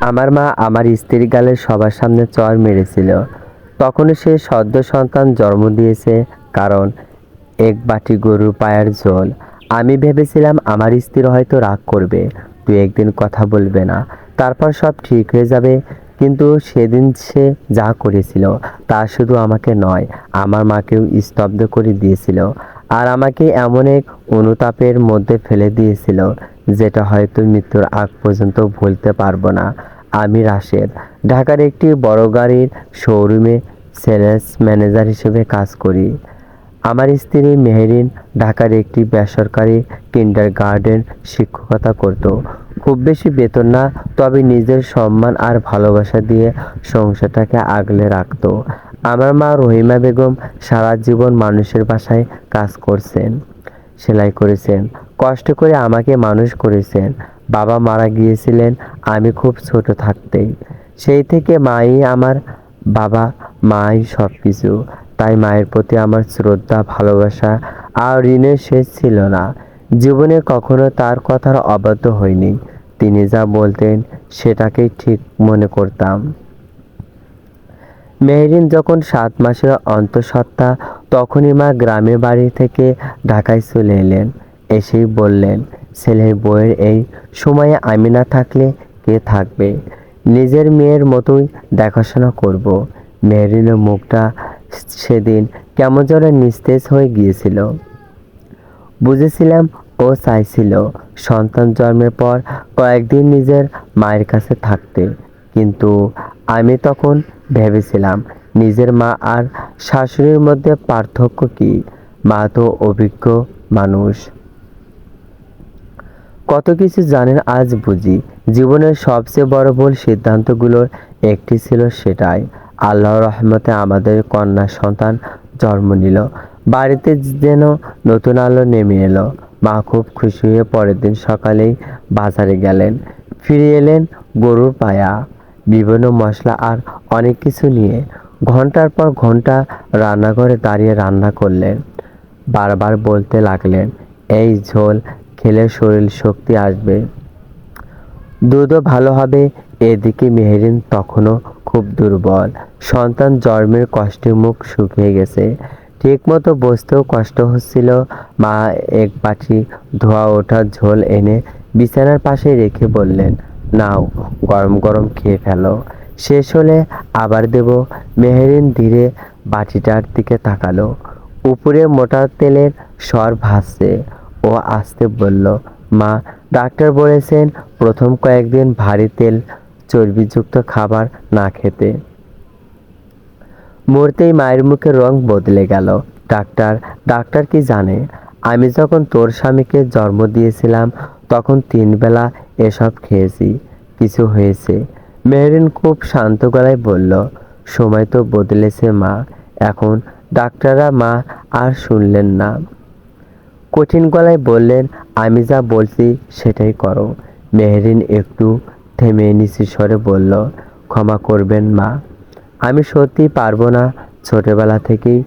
আমার মা আমার স্ত্রীর গালে সবার সামনে চড় মেরেছিল। তখনও সে সদ্য সন্তান জন্ম দিয়েছে, কারণ এক বাটি গরুর পায়ের ঝোল। আমি ভেবেছিলাম আমার স্ত্রী হয়তো রাগ করবে, তুই একদিন কথা বলবে না, তারপর সব ঠিক হয়ে যাবে। কিন্তু সেদিন সে যা করেছিল তা শুধু আমাকে নয়, আমার মাকেও স্তব্ধ করে দিয়েছিল। আর আমাকে এমন এক অনুতাপের মধ্যে ফেলে দিয়েছিল, যেটা হয়তো মৃত্যুর আগ পর্যন্ত ভুলতে পারবো না। আমি রাশেদ, ঢাকার একটি বড় গাড়ির শোরুমে সেলস ম্যানেজার হিসেবে কাজ করি। আমার স্ত্রী মেহেরিন ঢাকার একটি বেসরকারি কিন্ডারগার্টেন শিক্ষকতা করত। খুব বেশি বেতন না, তবে নিজের সম্মান আর ভালোবাসা দিয়ে সংসারটাকে আগলে রাখতো। আমার মা রহিমা বেগম সারা জীবন মানুষের বাসায় কাজ করছেন, সেলাই করেছেন, কষ্ট করে আমাকে মানুষ করেছেন। বাবা মারা গিয়েছিলেন আমি খুব ছোট থাকতেই। সেই থেকে মাই আমার বাবা, মাই সব কিছু। তাই মায়ের প্রতি আমার শ্রদ্ধা, ভালোবাসা আর ঋণের শেষ ছিল না। জীবনে কখনো তার কথার অবাধ্য হইনি। তিনি যা বলতেন সেটাকেই ঠিক মনে করতাম। মেহরিন যখন 7 মাসের অন্তঃসত্ত্বা, তখনই মা গ্রামের বাড়ি থেকে ঢাকায় চলে এলেন। এসেই বললেন, ছেলের বউয়ের এই সময়ে আমি না থাকলে কে থাকবে? নিজের মেয়ের মতোই দেখাশোনা করব। মেহরিনের মুখটা সেদিন কেমন যেন নিস্তেজ হয়ে গিয়েছিল। বুঝেছিলাম ও চাইছিল সন্তান জন্মের পর কয়েকদিন নিজের মায়ের কাছে থাকতে। কিন্তু আমি তখন ভেবেছিলাম, নিজের মা আর শাশুড়ির মধ্যে পার্থক্য কি? মা তো অভিজ্ঞ মানুষ, কত কিছু জানেন। আজ বুঝি জীবনের সবচেয়ে বড় ভুল সিদ্ধান্তগুলোর একটি ছিল সেটাই। আল্লাহর রহমতে আমাদের কন্যা সন্তান জন্ম নিল। বাড়িতে যেন নতুন আলো নেমে এলো। মা খুব খুশি হয়ে পরের দিন সকালেই বাজারে গেলেন। ফিরে এলেন গরুর পায়া, বিভিন্ন মশলা আর অনেক কিছু নিয়ে। ঘন্টার পর ঘন্টা রান্নাঘরে দাঁড়িয়ে রান্না করলেন। বারবার বলতে লাগলেন, এই ঝোল খেলে শরীর শক্তি আসবে, দুধও ভালো হবে। এদিকে মেহেরিন তখনও খুব দুর্বল। সন্তান জন্মের কষ্টে মুখ শুকিয়ে গেছে, ঠিকমতো বসতেও কষ্ট হচ্ছিল। মা এক বাটি ধোয়া ওঠা ঝোল এনে বিছানার পাশে রেখে বললেন, নাও, গরম গরম খেয়ে ফেলো, শেষ হলে আবার দেব। মেহেরিন ধীরে বাটিটার দিকে তাকালো। উপরে মোটা তেলের স্বর ভাসছে। ও আস্তে বলল, মা, ডাক্তার বলেছেন প্রথম কয়েকদিন ভারী তেল চর্বিযুক্ত খাবার না খেতে। মুহূর্তেই মায়ের মুখের রং বদলে গেল। ডাক্তার? ডাক্তার কি জানে? আমি যখন তোর স্বামীকে জন্ম দিয়েছিলাম তখন 3 বেলা এসব খেয়েছি, কিছু হয়েছে? মেহরিন খুব শান্ত গলায় বলল, সময় তো বদলেছে মা, এখন ডাক্তাররা। মা আর শুনলেন না। কঠিন গলায় বললেন, আমি যা বলছি সেটাই করো। মেহরিন একটু থেমে নিচু স্বরে বলল, ক্ষমা করবেন মা, আমি সত্যি পারবো না। ছোটবেলা থেকেই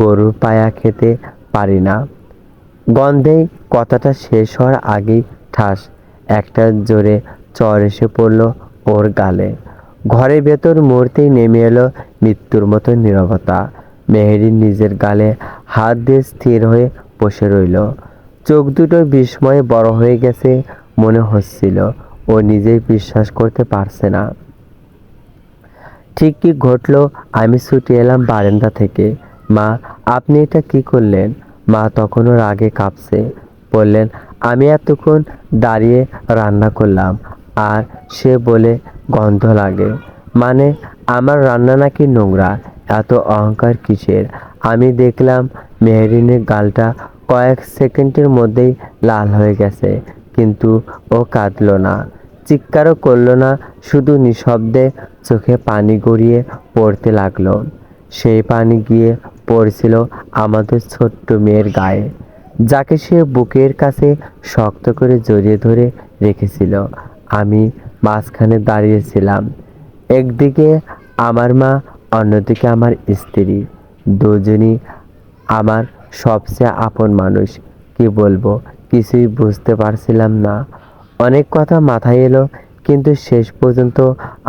গরুর পায়া খেতে পারি না। গন্ধেই কথাটা শেষ হওয়ার আগেই ঠাস একটা জোরে চড় এসে পড়ল ওর গালে। ঘরের ভেতর মুহূর্তেই নেমে এলো মৃত্যুর মতো নীরবতা। মেহেরিন নিজের গালে হাত দিয়ে স্থির হয়ে বসে রইল। চোখ দুটো বিস্ময়ে বড় হয়ে গেছে। মনে হচ্ছিল ও নিজেই বিশ্বাস করতে পারছে না। ঠিক কি ঘটলো? আমি ছুটে এলাম বারান্দা থেকে। মা, আপনি এটা কি করলেন? মা তখনও রাগে কাঁপছে। বললেন, আমি এতক্ষণ দাঁড়িয়ে রান্না করলাম আর সে বলে গন্ধ লাগে। মানে আমার রান্না নাকি নোংরা? এত অহংকার কিসের? আমি দেখলাম মেহরিনের গালটা কয়েক সেকেন্ডের মধ্যেই লাল হয়ে গেছে, কিন্তু ও কাঁদলো না, চিৎকারও করলো না, শুধু নিঃশব্দে চোখে পানি গড়িয়ে পড়তে লাগলো। সেই পানি গিয়ে পড়ছিল আমাদের ছোট্ট মেয়ের গায়ে, যাকে সে বুকের কাছে শক্ত করে জড়িয়ে ধরে রেখেছিল। আমি মাঝখানে দাঁড়িয়েছিলাম, একদিকে আমার মা, অন্যদিকে আমার স্ত্রী, দুজনই আমার সবচেয়ে আপন মানুষ। কি বলবো কিছুই বুঝতে পারছিলাম না। অনেক কথা মাথায় এলো, কিন্তু শেষ পর্যন্ত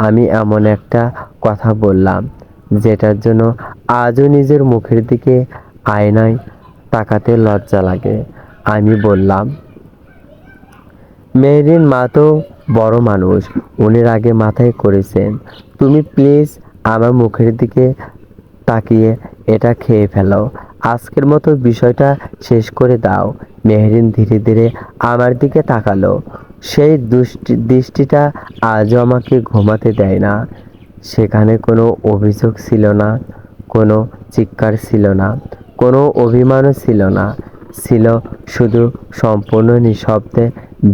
আমি এমন একটা কথা বললাম যেটার জন্য আজও নিজের মুখের দিকে আয়নায় তাকাতে লজ্জা লাগে। আমি বললাম, মেহেরিন মা তো বড় মানুষ, উনি আগে মাথায় করেছেন, তুমি প্লিজ আমার মুখের দিকে তাকিয়ে এটা খেয়ে ফেলো, আজকের মতো বিষয়টা শেষ করে দাও। মেহেরিন ধীরে ধীরে আমার দিকে তাকালো। সেই দৃষ্টিটা আজও আমাকে ঘুমাতে দেয় না। সেখানে কোনো অভিযোগ ছিল না, কোনো চিৎকার ছিল না, কোনো অভিমানও ছিল না, ছিল শুধু সম্পূর্ণ নিঃশব্দে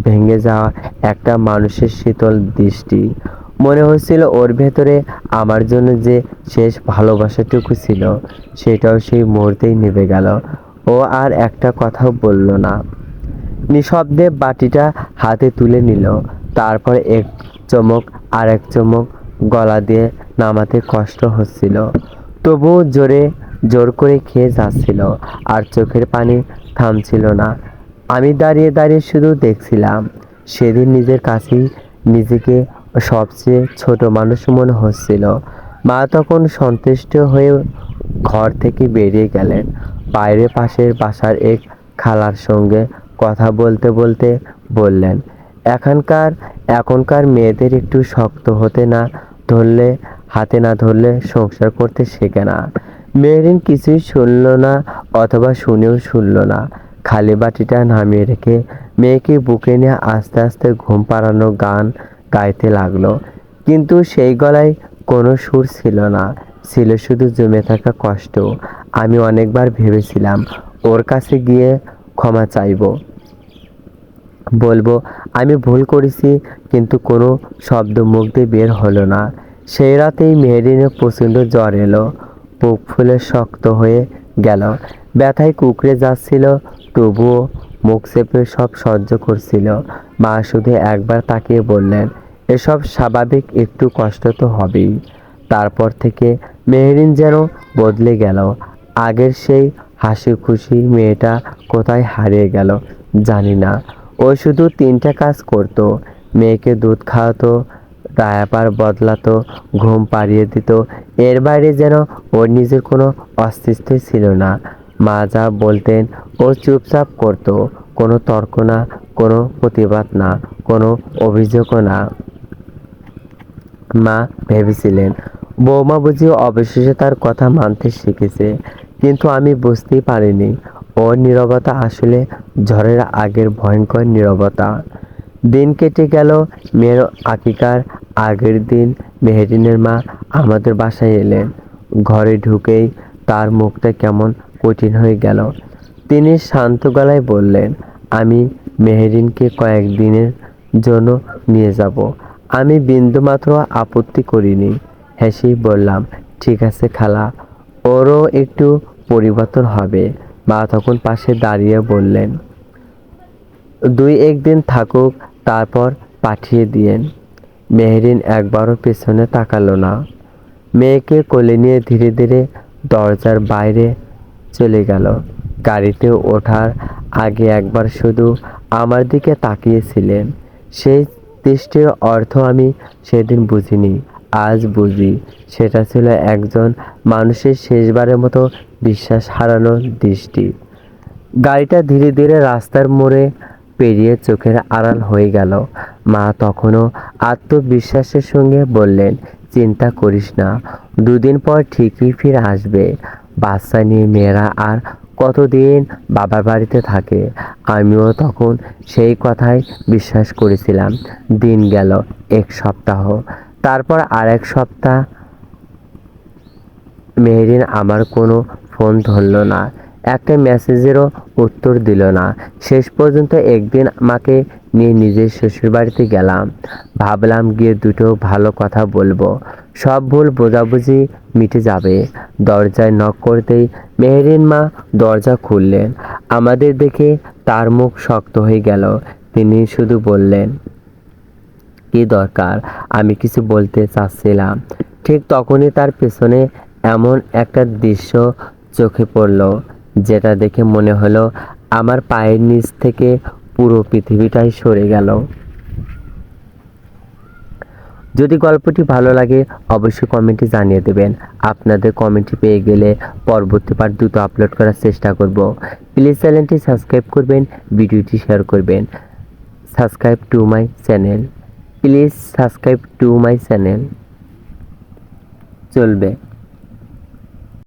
ভেঙে যাওয়া একটা মানুষের শীতল দৃষ্টি। মনে হচ্ছিল ওর ভেতরে আমার জন্য যে শেষ ভালোবাসাটুকু ছিল সেটাও সেই মুহূর্তেই নিভে গেল। ও আর একটা কথাও বলল না, নিঃশব্দে বাটিটা হাতে তুলে নিল। তারপর এক চমক আর এক চমক গলা দিয়ে নামাতে কষ্ট হচ্ছিল, তবুও জোর করে খেয়ে যাচ্ছিল, আর চোখের পানি থামছিল না। আমি দাঁড়িয়ে দাঁড়িয়ে শুধু দেখছিলাম। সেদিন নিজের কাছেই নিজেকে সবচেয়ে ছোট মানুষ মনে হচ্ছিল। মা তখন সন্তুষ্ট হয়ে ঘর থেকে বেরিয়ে গেলেন। বাইরে পাশের বাসার এক খালার সঙ্গে কথা বলতে বলতে বললেন, এখনকার মেয়েদের একটু শক্ত হাতে না ধরলে সংসার করতে শেখে না। মেহেরিন কিছুই শুনল না, অথবা শুনেও শুনল না। খালি বাটিটা নামিয়ে রেখে মেয়েকে বুকে নিয়ে আস্তে আস্তে ঘুম পাড়ানো গান গাইতে লাগলো। কিন্তু সেই গলায় কোনো সুর ছিল না, ছিল শুধু জমে থাকা কষ্ট। আমি অনেকবার ভেবেছিলাম ওর কাছে গিয়ে ক্ষমা চাইবো, বলবো আমি ভুল করেছি, কিন্তু কোনো শব্দ মুখ দিয়ে বের হলো না। সেই রাতেই মেহেরিনের প্রচণ্ড জ্বর এলো, বুক ফুলে শক্ত হয়ে গেল, ব্যথায় কুঁকড়ে যাচ্ছিল, তবুও মুখ চেপে সব সহ্য করছিল। মা শুধু একবার তাকিয়ে বললেন, এসব স্বাভাবিক, একটু কষ্ট তো হবেই। তারপর থেকে মেহেরিন যেন বদলে গেল। আগের সেই হাসি খুশি মেয়েটা কোথায় হারিয়ে গেল জানি না। ও শুধু তিনটা কাজ করতো, মেয়েকে দুধ খাওয়াতো, ডায়াপার বদলাতো, ঘুম পাড়িয়ে দিত। এর বাইরে যেন ওর নিজের কোনো অস্তিত্বই ছিল না। মা যা বলতেন ও চুপচাপ করতো, কোনো তর্ক না, কোনো প্রতিবাদ না, কোনো অভিযোগও না। মা ভেবেছিলেন বৌমা বুঝি অবশেষে তার কথা মানতে শিখেছে, কিন্তু আমি বুঝতেই পারিনি ওর নীরবতা আসলে ঝড়ের আগের ভয়ঙ্কর নীরবতা। দিন কেটে গেল। মেয়ের আকিকার আগের দিন মেহেরিনের মা আমাদের বাসায় এলেন। ঘরে ঢুকেই তার মুখটা কেমন কঠিন হয়ে গেল। তিনি শান্ত গলায় বললেন, আমি মেহেরিনকে কয়েকদিনের জন্য নিয়ে যাব। আমি বিন্দুমাত্র আপত্তি করিনি, হেসেই বললাম, ঠিক আছে খালা, ওরও একটু পরিবর্তন হবে। মা তখন পাশে দাঁড়িয়ে বললেন, 2-1 দিন থাকুক, তারপর পাঠিয়ে দিয়েন। মেহেরিন একবারও পেছনে তাকালো না। মেয়েকে কোলে নিয়ে ধীরে ধীরে দরজার বাইরে চলে গেল। গাড়িতে ওঠার আগে একবার শুধু আমার দিকে তাকিয়েছিলেন। সেই দৃষ্টির অর্থ আমি সেদিন বুঝিনি, আজ বুঝি। সেটা ছিল একজন মানুষের শেষবারের মতো বিশ্বাস হারানোর দৃষ্টি। গাড়িটা ধীরে ধীরে রাস্তার মোড়ে পেরিয়ে চোখের আড়াল হয়ে গেল। মা তখনও আত্মবিশ্বাসের সঙ্গে বললেন, চিন্তা করিস না, 2 দিন পর ঠিকই ফিরে আসবে। বাচ্চা নিয়ে মেয়েরা আর কতদিন বাবার বাড়িতে থাকে। আমিও তখন সেই কথাই বিশ্বাস করেছিলাম। দিন গেল 1 সপ্তাহ, তারপর আর 1 সপ্তাহ। মেহেরিন আমার কোনো ফোন ধরল না, একটা মেসেজেরও উত্তর দিল না। শেষ পর্যন্ত একদিন আমাকে নিয়ে নিজের শ্বশুরবাড়িতে গেলাম। ভাবলাম গিয়ে দুটো ভালো কথা বলবো, সব ভুল বোঝাবুঝি মিটে যাবে। দরজায় নক করতেই মেহেরিন মা দরজা খুললেন। আমাদের দেখে তার মুখ শক্ত হয়ে গেল। তিনি শুধু বললেন, কি দরকার? আমি কিছু বলতে চাচ্ছিলাম, ঠিক তখনই তার পেছনে এমন একটা দৃশ্য চোখে পড়ল যেটা দেখে মনে হলো আমার পায়ের নিচ থেকে পুরো পৃথিবীটাই সরে গেল। যদি গল্পটি ভালো লাগে অবশ্যই কমেন্টে জানিয়ে দেবেন। আপনাদের কমেন্টটি পেয়ে গেলে পরবর্তী পার্ট দ্রুত আপলোড করার চেষ্টা করব। প্লিজ চ্যানেলটি সাবস্ক্রাইব করবেন, ভিডিওটি শেয়ার করবেন। Subscribe to my channel, please subscribe to my channel. চলবে।